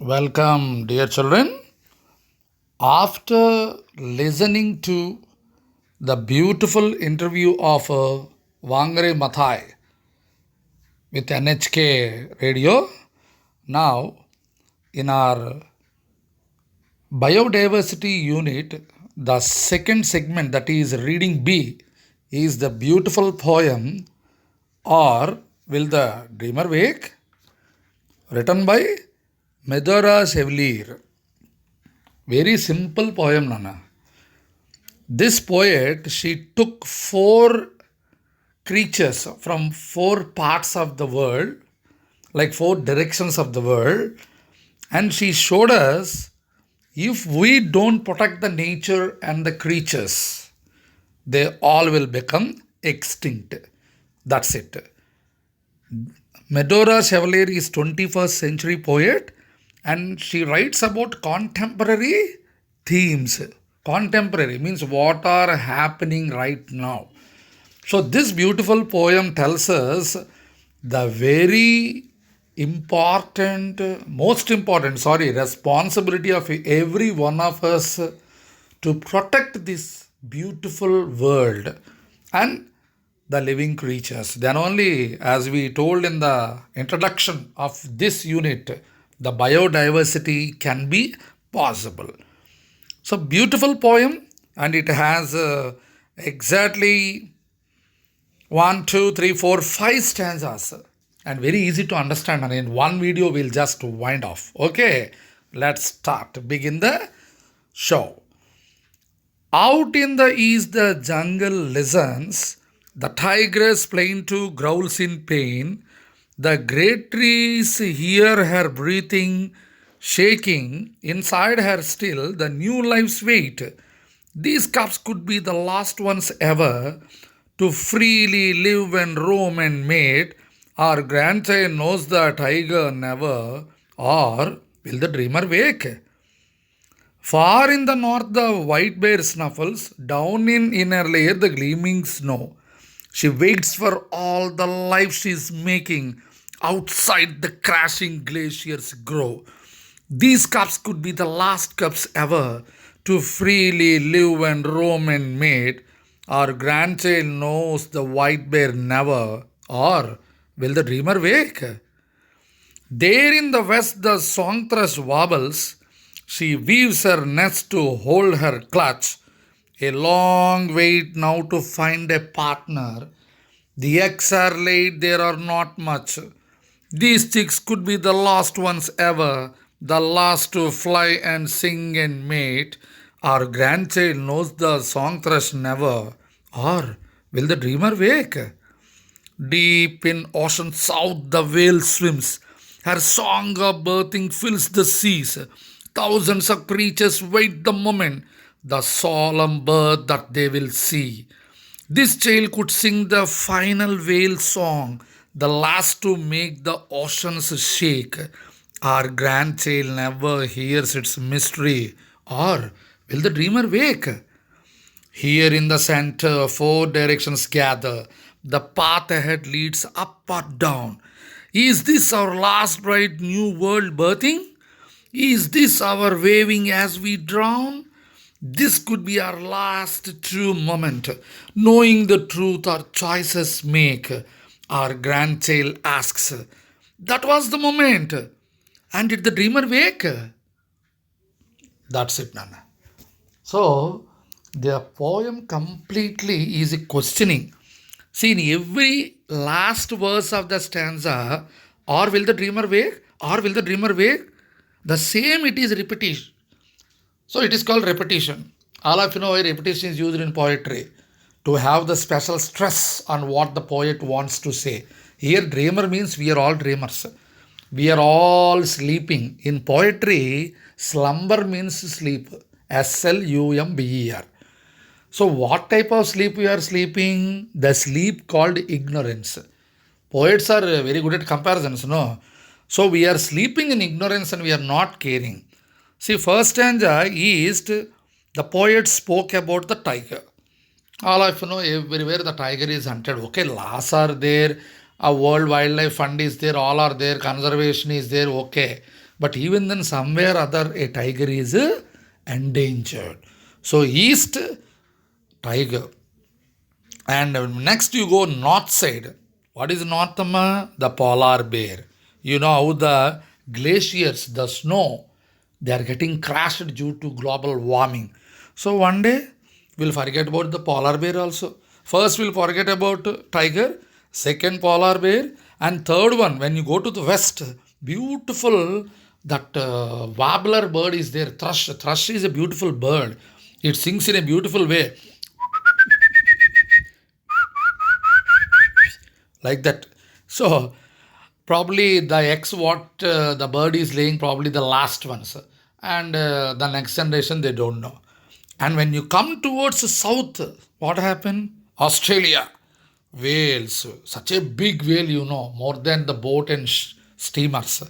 Welcome, dear children. After listening to the beautiful interview of Wangare Mathai with NHK Radio, now in our biodiversity unit, the second segment, that is reading B, is the beautiful poem Or Will the Dreamer Wake? Written by Medora Chevalier. Very simple poem, Nana. This poet, she took four creatures from four parts of the world, like four directions of the world, and she showed us if we don't protect the nature and the creatures, they all will become extinct. That's it. Medora Chevalier is 21st century poet and she writes about contemporary themes. Contemporary means what are happening right now. So this beautiful poem tells us the very responsibility of every one of us to protect this beautiful world and the living creatures. Then only, as we told in the introduction of this unit, the biodiversity can be possible. So, beautiful poem, and it has exactly one, two, three, four, five stanzas, and very easy to understand. And in one video, we'll just wind off. Okay, let's start. Begin the show. Out in the east, the jungle listens. The tigress plain to growls in pain. The great trees hear her breathing, shaking. Inside her still, the new lives wait. These cubs could be the last ones ever to freely live and roam and mate. Our grandchild knows the tiger never, or will the dreamer wake? Far in the north, the white bear snuffles, down in inner layer, the gleaming snow. She waits for all the life she's making. Outside, the crashing glaciers grow. These cubs could be the last cubs ever to freely live and roam and mate. Our grandchild knows the white bear never, or will the dreamer wake? There in the west, the song thrush wobbles. She weaves her nest to hold her clutch. A long wait now to find a partner. The eggs are laid, there are not much. These chicks could be the last ones ever, the last to fly and sing and mate. Our grandchild knows the song thrush never, or will the dreamer wake? Deep in ocean south, the whale swims. Her song of birthing fills the seas. Thousands of creatures wait the moment, the solemn birth that they will see. This child could sing the final whale song, the last to make the oceans shake. Our grandchild never hears its mystery, or will the dreamer wake? Here in the center, four directions gather. The path ahead leads up or down. Is this our last bright new world birthing? Is this our waving as we drown? This could be our last true moment, knowing the truth our choices make. Our grandchild asks, that was the moment. And did the dreamer wake? That's it, Nana. So, the poem completely is a questioning. See, in every last verse of the stanza, or will the dreamer wake? Or will the dreamer wake? The same it is repetition. So it is called repetition. All of you know why repetition is used in poetry to have the special stress on what the poet wants to say. Here, dreamer means we are all dreamers. We are all sleeping. In poetry, slumber means sleep. Slumber. So, what type of sleep we are sleeping? The sleep called ignorance. Poets are very good at comparisons, no? So, we are sleeping in ignorance and we are not caring. See, first stanza is the poet spoke about the tiger. All of you know, everywhere the tiger is hunted. Okay, laws are there, A World Wildlife Fund is there, all are there, conservation is there, okay. But even then, somewhere other, a tiger is endangered. So, east, tiger. And next you go north side. What is north, Amma? The polar bear. You know how the glaciers, the snow, they are getting crashed due to global warming. So one day we'll forget about the polar bear also. First we'll forget about tiger, second polar bear, and third one when you go to the west, beautiful that warbler bird is there. Thrush. Thrush is a beautiful bird. It sings in a beautiful way, like that. So probably the eggs what the bird is laying, probably the last ones, and the next generation they don't know. And when you come towards the south, what happened? Australia, whales, such a big whale, more than the boat and steamers.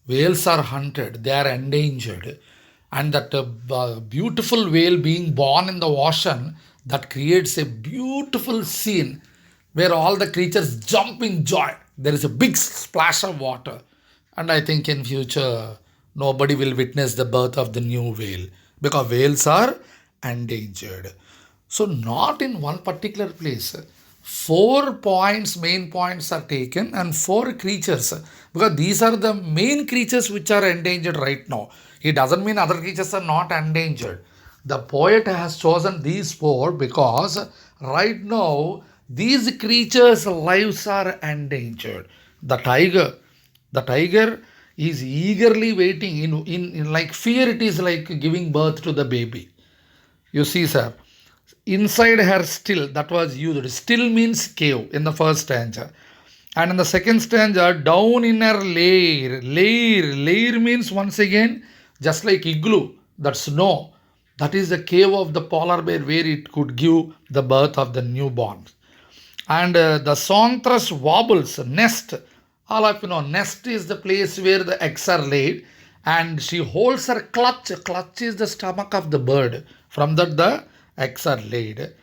Whales are hunted, they are endangered. And that beautiful whale being born in the ocean, that creates a beautiful scene where all the creatures jump in joy. There is a big splash of water. And I think in future, nobody will witness the birth of the new whale because whales are endangered. So, not in one particular place. 4 points, main points are taken, and four creatures because these are the main creatures which are endangered right now. It doesn't mean other creatures are not endangered. The poet has chosen these four because right now these creatures' lives are endangered. The tiger, the tiger is eagerly waiting in like fear, it is like giving birth to the baby. You see, sir, inside her still, that was used. Still means cave in the first stanza. And in the second stanza, down in her lair. Lair means once again, just like igloo, that snow. That is the cave of the polar bear where it could give the birth of the newborn. And the song thrush wobbles, nest. All of you know, nest is the place where the eggs are laid. And she holds her clutch. Clutch is the stomach of the bird. From that, the eggs are laid.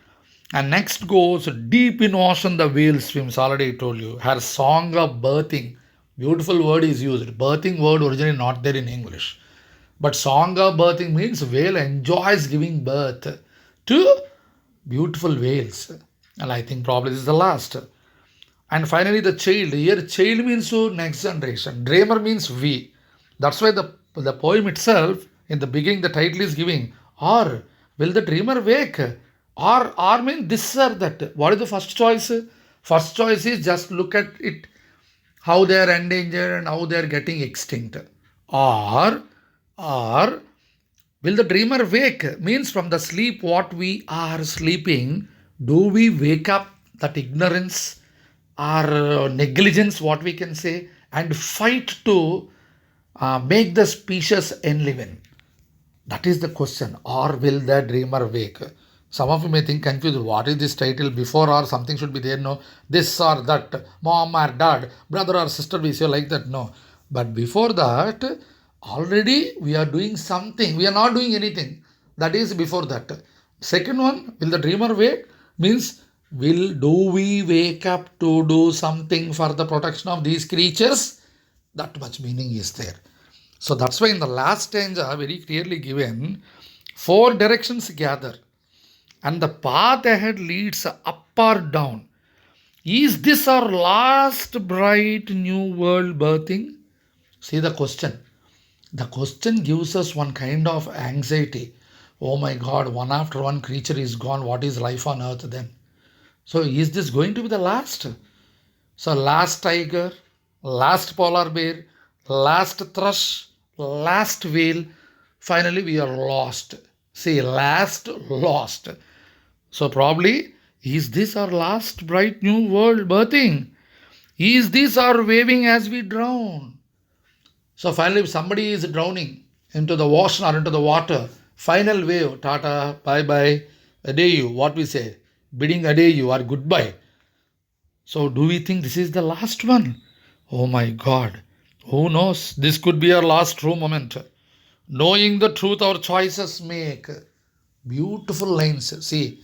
And next goes deep in ocean, the whale swims. Already I told you. Her song of birthing. Beautiful word is used. Birthing word originally not there in English. But song of birthing means whale enjoys giving birth to beautiful whales. And I think probably this is the last. And finally, the child. Here, child means so next generation. Dreamer means we. That's why the poem itself, in the beginning, the title is giving, or will the dreamer wake? Or means this or that. What is the first choice? First choice is just look at it, how they are endangered and how they are getting extinct. Or will the dreamer wake? Means from the sleep what we are sleeping, do we wake up that ignorance or negligence, what we can say, and fight to make the species enliven? That is the question. Or will the dreamer wake? Some of you may think confused. What is this title? Before or something should be there? No. This or that. Mom or dad, brother or sister, we say like that. No. But before that, already we are doing something. We are not doing anything. That is before that. Second one, will the dreamer wake? Means, do we wake up to do something for the protection of these creatures? That much meaning is there. So that's why in the last stanza, very clearly given, four directions gather, and the path ahead leads up or down. Is this our last bright new world birthing? See the question. The question gives us one kind of anxiety. Oh my God, one after one creature is gone. What is life on earth then? So is this going to be the last? So last tiger, last polar bear, last thrush, last whale, finally we are lost. See, last lost. So probably, is this our last bright new world birthing? Is this our waving as we drown? So finally, if somebody is drowning into the ocean or into the water, final wave, tata, bye bye, adieu, what we say, bidding adieu or goodbye. So do we think this is the last one? Oh my God. Who knows? This could be our last true moment. Knowing the truth our choices make. Beautiful lines. See,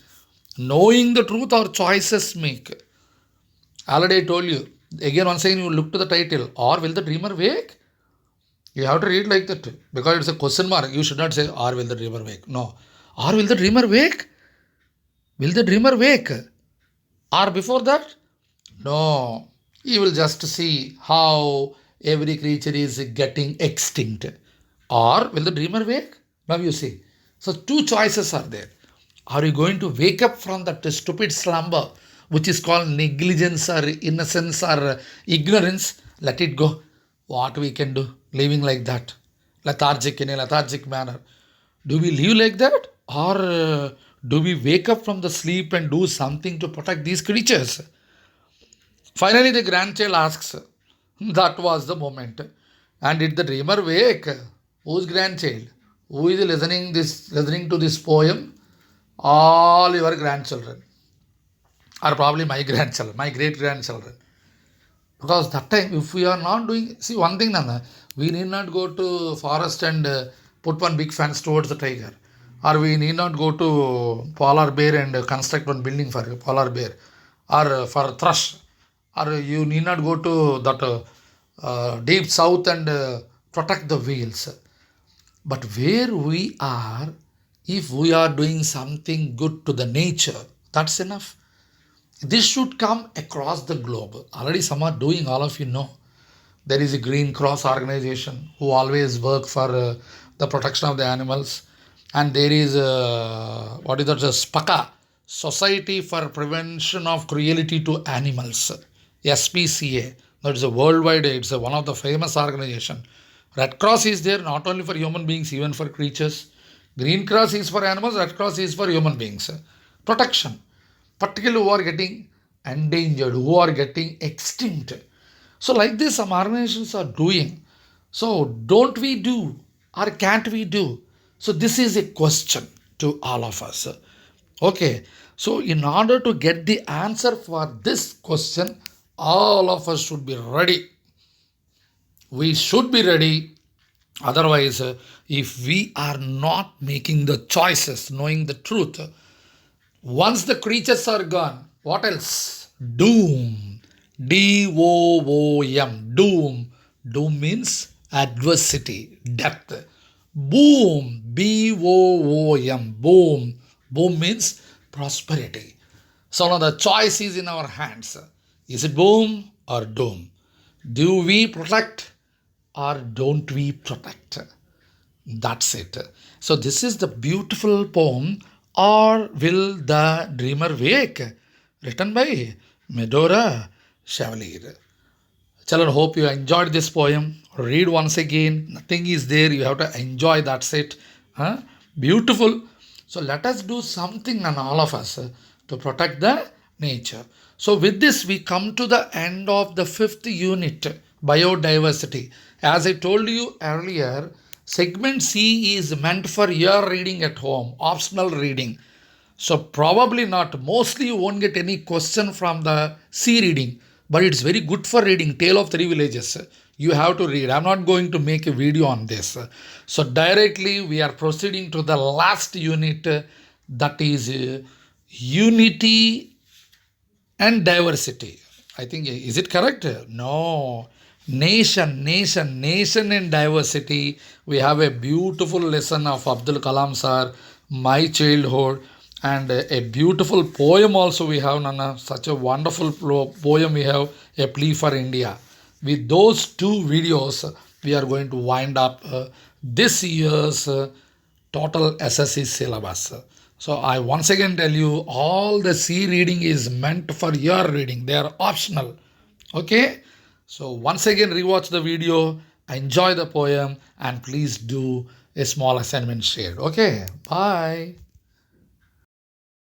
knowing the truth our choices make. Already I told you, Again, once again, you look to the title, or will the dreamer wake? You have to read like that because it's a question mark. You should not say, or will the dreamer wake? No. Or will the dreamer wake? Will the dreamer wake? Or before that? No. You will just see how every creature is getting extinct. Or will the dreamer wake? Now you see. So, two choices are there. Are you going to wake up from that stupid slumber, which is called negligence or innocence or ignorance? Let it go. What we can do? Living like that, lethargic in a lethargic manner. Do we live like that? Or do we wake up from the sleep and do something to protect these creatures? Finally, the grandchild asks, that was the moment. And did the dreamer wake? Whose grandchild? Who is listening to this poem? All your grandchildren, or probably my grandchildren, my great grandchildren. Because that time, if we are not doing, see one thing, Nana, we need not go to forest and put one big fence towards the tiger, or we need not go to polar bear and construct one building for polar bear, or for thrush, or you need not go to that deep south and protect the whales. But where we are, if we are doing something good to the nature, that's enough. This should come across the globe. Already some are doing, all of you know. There is a Green Cross organization who always work for the protection of the animals. And there is, what is that, SPCA, Society for Prevention of Cruelty to Animals, SPCA. That is a worldwide, it's one of the famous organization. Red Cross is there not only for human beings, even for creatures. Green Cross is for animals, Red Cross is for human beings. Protection, particularly who are getting endangered, who are getting extinct. So, like this, some organizations are doing. So, don't we do or can't we do? So, this is a question to all of us. Okay, so in order to get the answer for this question, all of us should be ready. We should be ready. Otherwise, if we are not making the choices, knowing the truth, once the creatures are gone, what else? Doom. DOOM. Doom. Doom means adversity, death. Boom. BOOM. Boom. Boom means prosperity. So now the choice is in our hands. Is it boom or doom? Do we protect or don't we protect? That's it. So this is the beautiful poem, Or Will the Dreamer Wake? Written by Medora Chevalier. Children, hope you enjoyed this poem. Read once again. Nothing is there. You have to enjoy. That's it. Huh? Beautiful. So let us do something, and all of us, to protect the nature. So with this, we come to the end of the fifth unit, biodiversity. As I told you earlier, segment C is meant for your reading at home, optional reading. So probably not. Mostly you won't get any question from the C reading, but it's very good for reading Tale of Three Villages. You have to read. I'm not going to make a video on this. So directly we are proceeding to the last unit, that is unity and diversity. I think, is it correct? No. Nation and diversity. We have a beautiful lesson of Abdul Kalam sir, My Childhood, and a beautiful poem also we have, Nana. Such a wonderful poem we have, A Plea for India. With those two videos, we are going to wind up this year's total SSC syllabus. So I once again tell you, all the C reading is meant for your reading. They are optional. Okay. So once again, rewatch the video, enjoy the poem, and please do a small assignment shared. Okay. Bye.